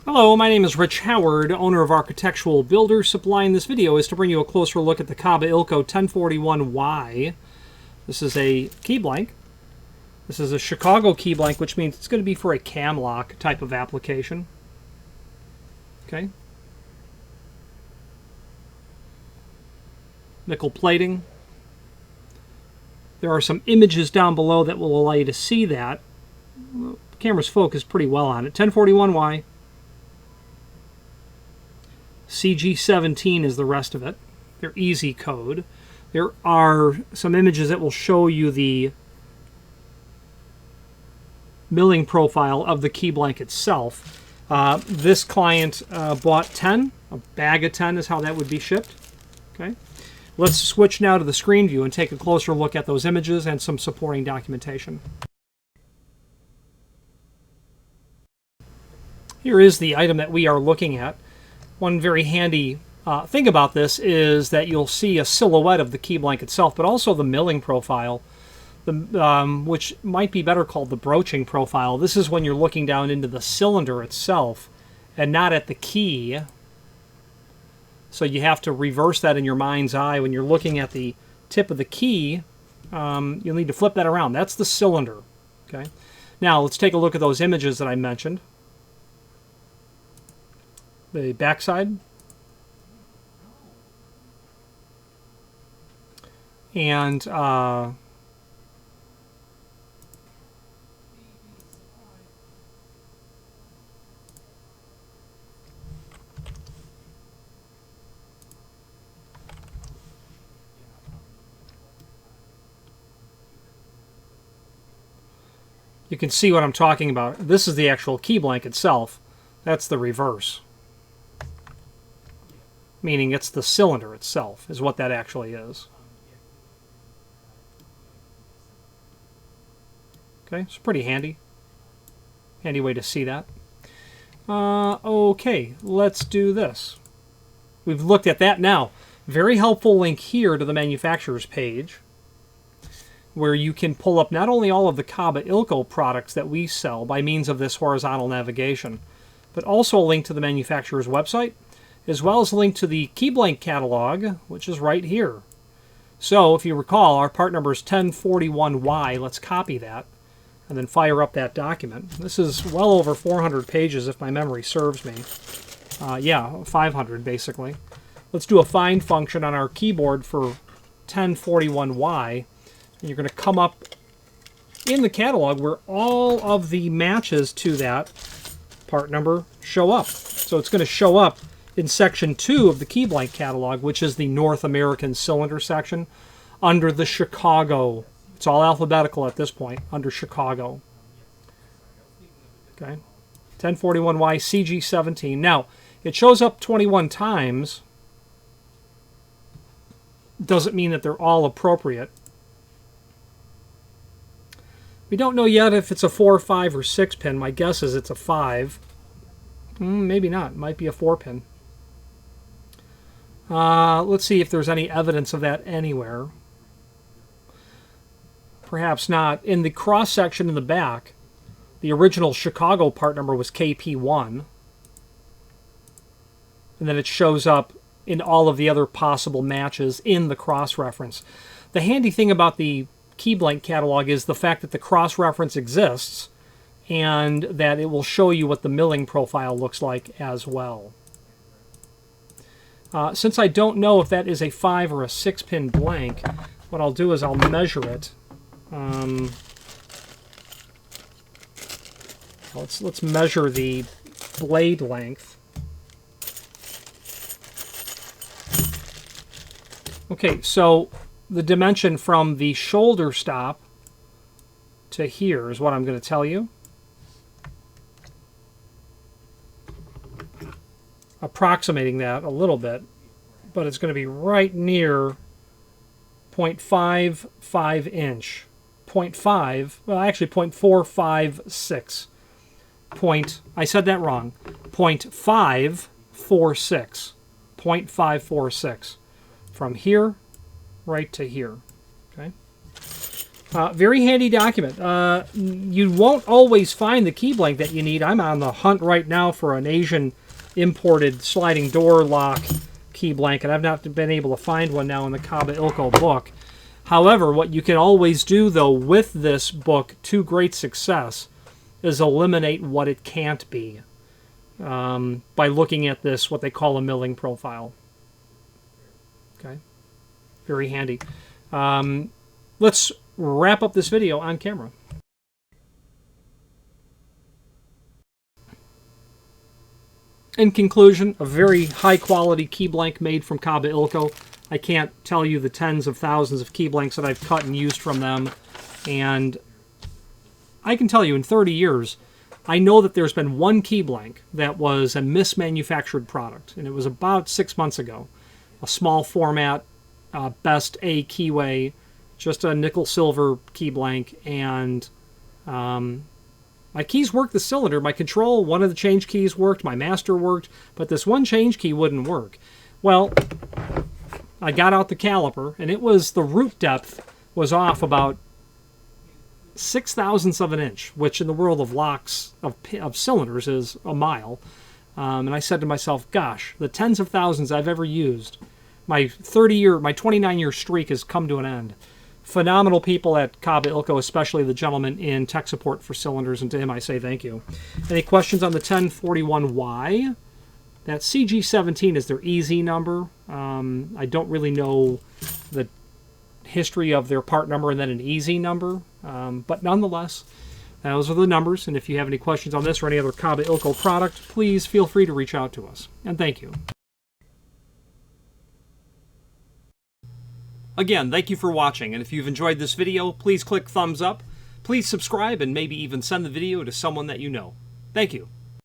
Hello, my name is Rich Howard, owner of Architectural Builder Supply, and this video is to bring you a closer look at the Kaba Ilco 1041Y. This is a key blank. This is a Chicago key blank, which means it's going to be for a cam lock type of application. Okay. Nickel plating. There are some images down below that will allow you to see that. The camera's focused pretty well on it. 1041Y. CG17 is the rest of it. They're easy code. There are some images that will show you the milling profile of the key blank itself. This client bought 10. A bag of 10 is how that would be shipped. Okay. Let's switch now to the screen view and take a closer look at those images and some supporting documentation. Here is the item that we are looking at. One very handy thing about this is that you'll see a silhouette of the key blank itself, but also the milling profile, which might be better called the broaching profile. This is when you're looking down into the cylinder itself and not at the key. So you have to reverse that in your mind's eye. When you're looking at the tip of the key, you'll need to flip that around. That's the cylinder. Okay. Now let's take a look at those images that I mentioned. The backside. And you can see what I'm talking about. This is the actual key blank itself. That's the reverse. Meaning it's the cylinder itself is what that actually is. Okay, it's pretty handy. Handy way to see that. Okay, let's do this. We've looked at that now. Very helpful link here to the manufacturer's page, where you can pull up not only all of the Kaba Ilco products that we sell by means of this horizontal navigation, but also a link to the manufacturer's website, as well as a link to the key blank catalog, which is right here. So if you recall, our part number is 1041Y. Let's copy that and then fire up that document. This is well over 400 pages if my memory serves me. Yeah, 500 basically. Let's do a find function on our keyboard for 1041Y. And you're going to come up in the catalog where all of the matches to that part number show up. So it's going to show up in section 2 of the key blank catalog, which is the North American cylinder section, under the Chicago. It's all alphabetical at this point, under Chicago. Okay, 1041Y CG17. Now, it shows up 21 times. Doesn't mean that they're all appropriate. We don't know yet if it's a 4, 5, or 6 pin. My guess is it's a 5. Maybe not. It might be a 4 pin. Let's see if there's any evidence of that anywhere. Perhaps not. In the cross section in the back, the original Chicago part number was KP1. And then it shows up in all of the other possible matches in the cross-reference. The handy thing about the key blank catalog is the fact that the cross-reference exists and that it will show you what the milling profile looks like as well. Since I don't know if that is a 5 or a 6 pin blank, what I'll do is I'll measure it. Let's measure the blade length. Okay, so the dimension from the shoulder stop to here is what I'm going to tell you. Approximating that a little bit, but it's going to be right near 0.55 inch. 0.5, well actually 0.456. I said that wrong. 0.546. 0.546. From here right to here. Okay. Very handy document. You won't always find the key blank that you need. I'm on the hunt right now for an Asian imported sliding door lock key blank, and I've not been able to find one now in the Kaba Ilco book. However, what you can always do, though, with this book to great success is eliminate what it can't be by looking at this, what they call a milling profile. Okay, very handy. Let's wrap up this video on camera. In conclusion, a very high quality key blank made from Kaba Ilco. I can't tell you the tens of thousands of key blanks that I've cut and used from them, and I can tell you in 30 years I know that there's been one key blank that was a mismanufactured product, and it was about 6 months ago. A small format, best A keyway, just a nickel silver key blank, and my keys worked the cylinder. My control, one of the change keys worked, my master worked, but this one change key wouldn't work. Well, I got out the caliper, and it was, the root depth was off about 0.006 of an inch, which in the world of locks, of cylinders, is a mile. And I said to myself, gosh, the tens of thousands I've ever used, my 29-year streak has come to an end. Phenomenal people at Kaba Ilco, especially the gentleman in tech support for cylinders, and to him I say thank you. Any questions on the 1041Y? That CG17 is their EZ number. I don't really know the history of their part number and then an EZ number, but nonetheless, those are the numbers, and if you have any questions on this or any other Kaba Ilco product, please feel free to reach out to us, and thank you. Again, thank you for watching, and if you've enjoyed this video, please click thumbs up, please subscribe, and maybe even send the video to someone that you know. Thank you.